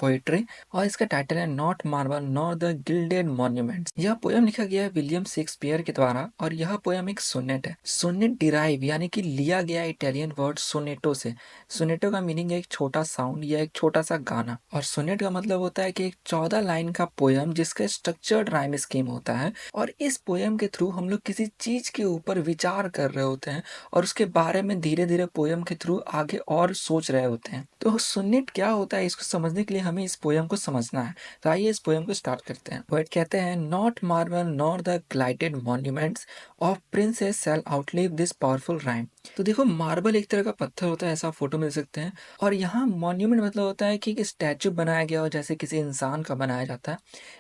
Poetry और इसका title है not marble nor the gilded monuments. यह पोयम लिखा गया है विलियम शेक्सपियर के द्वारा और यह पोयम एक सोनेट है। सोनेट डिराइव यानी कि लिया गया इटालियन वर्ड सोनेटो से। सोनेटो का मीनिंग है एक छोटा साउंड या एक छोटा सा गाना, और सोनेट का मतलब होता है कि एक 14 लाइन का पोयम जिसका स्ट्रक्चर्ड राइम स्कीम होता है। और इस पोयम के थ्रू हम लोग किसी चीज के ऊपर विचार कर रहे होते हैं और उसके बारे में धीरे धीरे पोयम के थ्रू आगे और सोच रहे होते हैं। तो सोनेट क्या होता है, इसको समझने के लिए हमें इस पोयम को समझना है। तो आइए इस पोयम को स्टार्ट करते हैं। पोएट कहते हैं, not marble nor the gilded monuments of princes shall outlive this powerful rhyme. तो देखो, मार्बल एक तरह का पत्थर होता है, ऐसा फोटो मिल सकते हैं। और यहाँ मॉन्यूमेंट मतलब होता है कि स्टैचू बनाया गया हो, जैसे किसी इंसान का बनाया जाता है,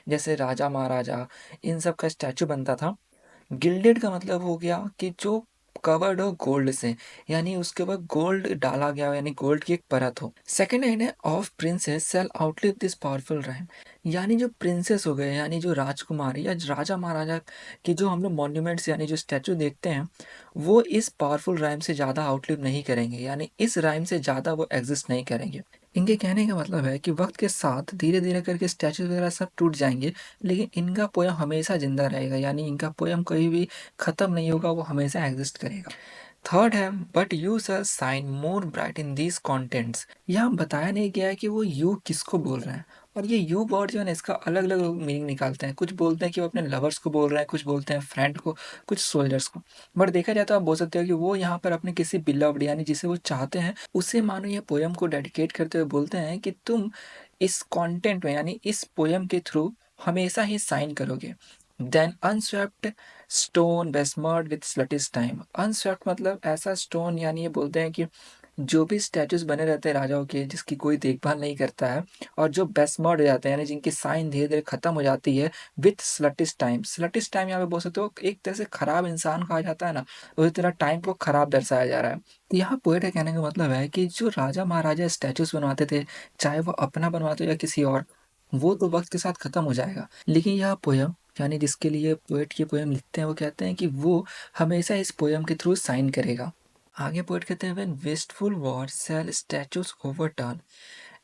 जैसे राजा महाराजा इन सब का स्टैचू बनता था। गिल्डेड का मतलब हो गया कि जो कवर्ड हो गोल्ड से, यानी उसके ऊपर गोल्ड डाला गया हो, यानी गोल्ड की एक परत हो। सेकंड लाइन है, of princes shall outlive this powerful rhyme, यानी जो प्रिंसेस हो गए, यानी जो राजकुमारी या राजा महाराजा की जो हम लोग मॉन्यूमेंट्स यानी जो स्टैचू देखते हैं, वो इस पावरफुल राइम से ज़्यादा आउटलिव नहीं करेंगे, यानी इस राइम से ज़्यादा वो एग्जिस्ट नहीं करेंगे। इनके कहने का मतलब है कि वक्त के साथ धीरे धीरे करके स्टैचू वगैरह सब टूट जाएंगे, लेकिन इनका पोयम हमेशा जिंदा रहेगा, यानी इनका पोयम कभी भी खत्म नहीं होगा, वो हमेशा एग्जिस्ट करेगा। थर्ड है, but you shall shine more bright in these contents. यहाँ बताया नहीं गया है कि वो यू किसको बोल रहे हैं। और ये यू वर्ड जो है ना, इसका अलग अलग लोग मीनिंग निकालते हैं। कुछ बोलते हैं कि वो अपने लवर्स को बोल रहे हैं, कुछ बोलते हैं फ्रेंड को, कुछ सोल्जर्स को। बट देखा जाए तो आप बोल सकते हो कि वो यहाँ पर अपने किसी बिलव्ड यानी जिसे वो चाहते हैं उसे मानो ये पोयम को डेडिकेट करते हुए बोलते हैं कि तुम इस कंटेंट में यानी इस पोयम के थ्रू हमेशा ही साइन करोगे। Then unswept stone besmeared with sluttish time. Unswept मतलब ऐसा स्टोन, यानी ये बोलते हैं कि जो भी स्टैचूज बने रहते हैं राजाओं के जिसकी कोई देखभाल नहीं करता है, और जो बेस्मर्ड हो जाते हैं यानी जिनकी साइन धीरे धीरे खत्म हो जाती है, विथ स्लटिस टाइम। स्लटिस टाइम यहाँ पे बोल सकते हो एक तरह से खराब इंसान कहा जाता है ना, उसी तरह टाइम को खराब दर्शाया जा रहा है। तो यहाँ पोएट का कहने का मतलब है कि जो राजा महाराजा स्टैचूज बनवाते थे, चाहे वो अपना बनवाते हो या किसी और, वो तो वक्त के साथ खत्म हो जाएगा। लेकिन यह पोयम यानी जिसके लिए पोएट ये पोयम लिखते हैं, वो कहते हैं कि वो हमेशा इस पोयम के थ्रू साइन करेगा। आगे पोएट कहते हैं, when wasteful war shall statues overturn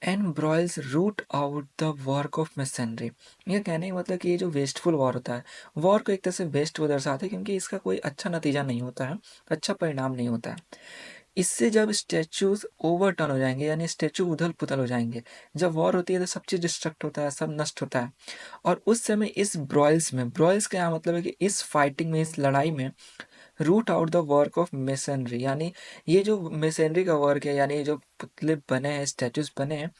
and broils root out the work of masonry. ये कहने का मतलब कि ये जो वेस्टफुल वॉर होता है, वॉर को एक तरह से वेस्ट वो दर्शाते हैं क्योंकि इसका कोई अच्छा नतीजा नहीं होता है, अच्छा परिणाम नहीं होता है। इससे जब स्टैचूज ओवरटर्न हो जाएंगे यानी स्टैचू उथल पुथल हो जाएंगे, जब वॉर होती है तो सब चीज़ डिस्ट्रक्ट होता है, सब नष्ट होता है। और उस समय इस ब्रॉयल्स में, ब्रॉयल्स का यहाँ मतलब है कि इस फाइटिंग में, इस लड़ाई में root out the work of masonry, यानी ये जो मेसनरी का वर्क है, यानी ये जो पुतले बने हैं, स्टैचूज बने हैं,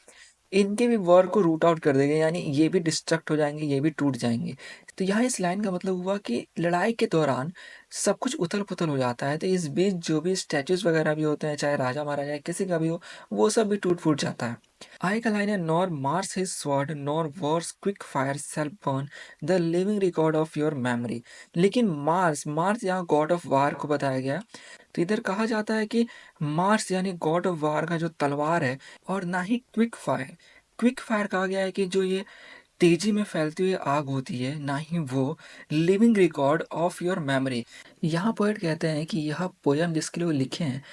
इनके भी वर्क को रूट आउट कर देंगे, यानी ये भी डिस्ट्रक्ट हो जाएंगे, ये भी टूट जाएंगे। तो यहाँ इस लाइन का मतलब हुआ कि लड़ाई के दौरान सब कुछ उथल पुथल हो जाता है, तो इस बीच जो भी स्टैचूज वगैरह भी होते हैं, चाहे राजा महाराजा किसी का भी हो, वो सब भी टूट फूट जाता है। आगे का लाइन है, nor Mars his sword nor Wars quick fire cell burn the living record of your memory. लेकिन मार्स, मार्स यहाँ गॉड ऑफ वार को बताया गया। तो इधर कहा जाता है कि मार्स यानी गॉड ऑफ वार का जो तलवार है, और ना ही क्विक फायर। क्विक फायर कहा गया है कि जो ये तेजी में फैलती हुई आग होती है, ना ही वो living record of your memory. यहाँ पोएट कहते हैं कि यह पोयम जिसके लिए वो लिखे हैं,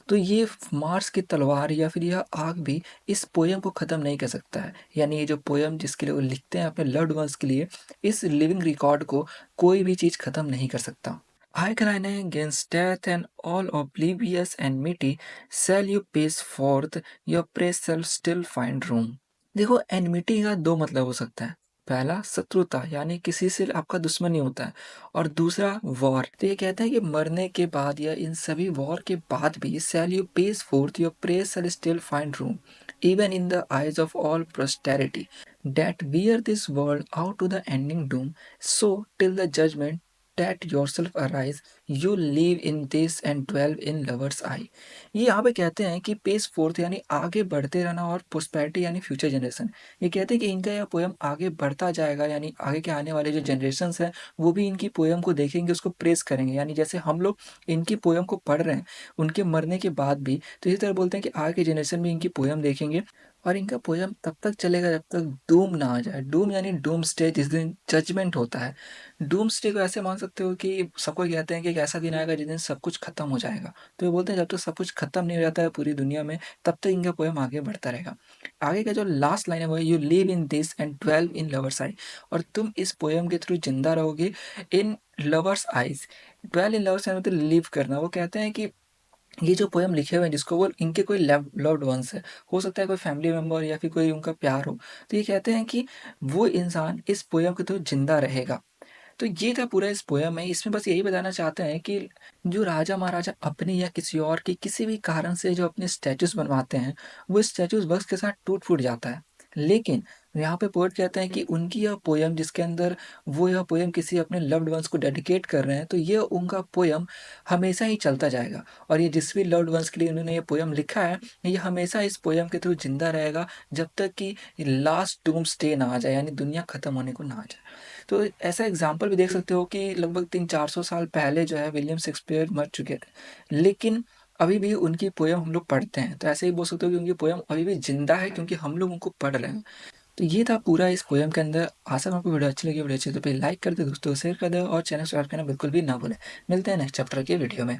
तो ये मार्स की तलवार या फिर यह आग भी इस पोयम को ख़त्म नहीं कर सकता है। यानी ये जो पोयम जिसके लिए वो लिखते हैं अपने लव्ड वंस के लिए, इस लिविंग रिकॉर्ड को कोई भी चीज़ ख़त्म नहीं कर सकता। I cry against death and all oblivious enmity shall you pace forth, your praise shall still find room। देखो, एनमिटी का दो मतलब हो सकता है। पहला शत्रुता, यानी किसी से आपका दुश्मनी होता है, और दूसरा वॉर। तो ये कहता है कि मरने के बाद या इन सभी वॉर के बाद भी shall you pace forth, your praise shall still find room even in the eyes of all posterity that wear this world out to the ending doom, so till the judgment that yourself arise, you live in this and dwell in lover's eye। ये यहाँ पे कहते हैं कि pace fourth यानी आगे बढ़ते रहना, और पोस्पेरिटी यानी फ्यूचर जनरेशन। ये कहते हैं कि इनका यह पोयम आगे बढ़ता जाएगा, यानी आगे के आने वाले जो जनरेशन हैं वो भी इनकी पोयम को देखेंगे, उसको प्रेस करेंगे। यानी जैसे हम लोग इनकी पोयम को पढ़ रहे हैं उनके मरने के बाद भी, तो इसी तरह बोलते हैं कि आगे के जनरेशन भी इनकी पोयम देखेंगे और इनका पोयम तब तक चलेगा जब तक डूम ना आ जाए। डूम यानी डूम स्टे, जिस दिन जजमेंट होता है। डूम स्टे को ऐसे मान सकते हो कि सबको कहते हैं कि एक ऐसा दिन आएगा जिस दिन सब कुछ खत्म हो जाएगा। तो ये बोलते हैं जब तक सब कुछ खत्म नहीं हो जाता है पूरी दुनिया में, तब तक इनका पोयम आगे बढ़ता रहेगा। आगे का जो लास्ट लाइन है वो है, you live in this and dwell in lovers eye. और तुम इस पोयम के थ्रू जिंदा रहोगे in lovers eyes. Dwell in lovers मतलब लिव करना। वो कहते हैं कि ये जो पोयम लिखे हुए हैं जिसको, वो इनके कोई लव्ड वंस है, हो सकता है कोई फैमिली मेंबर या फिर कोई उनका प्यार हो। तो ये कहते हैं कि वो इंसान इस पोयम के थ्रू जिंदा रहेगा। तो ये था पूरा इस पोयम में। इसमें बस यही बताना चाहते हैं कि जो राजा महाराजा अपने या किसी और के किसी भी कारण से जो अपने स्टैचूज बनवाते हैं, वो स्टैचूज वक्त के साथ टूट फूट जाता है। लेकिन यहाँ पे पोएट कहते हैं कि उनकी यह पोयम जिसके अंदर वो यह पोयम किसी अपने लव्ड वंस को डेडिकेट कर रहे हैं, तो ये उनका पोयम हमेशा ही चलता जाएगा। और ये जिस भी लव्ड वंस के लिए उन्होंने ये पोयम लिखा है, ये हमेशा इस पोयम के थ्रू जिंदा रहेगा जब तक कि लास्ट डूम स्टे ना आ जाए, यानी दुनिया खत्म होने को ना आ जाए। तो ऐसा एग्जाम्पल भी देख सकते हो कि लगभग 300-400 साल पहले जो है विलियम शेक्सपियर मर चुके थे, लेकिन अभी भी उनकी पोयम हम लोग पढ़ते हैं। तो ऐसे ही बोल सकते हो कि उनकी पोयम अभी भी जिंदा है क्योंकि हम लोग उनको पढ़ रहे हैं। तो ये था पूरा इस पोयम के अंदर। आशा करता हूँ आपको वीडियो अच्छी लगी। वीडियो अच्छी तो प्लीज लाइक कर दे दोस्तों, शेयर कर दे और चैनल सब्सक्राइब करना बिल्कुल भी ना भूलें। मिलते हैं नेक्स्ट चैप्टर के वीडियो में।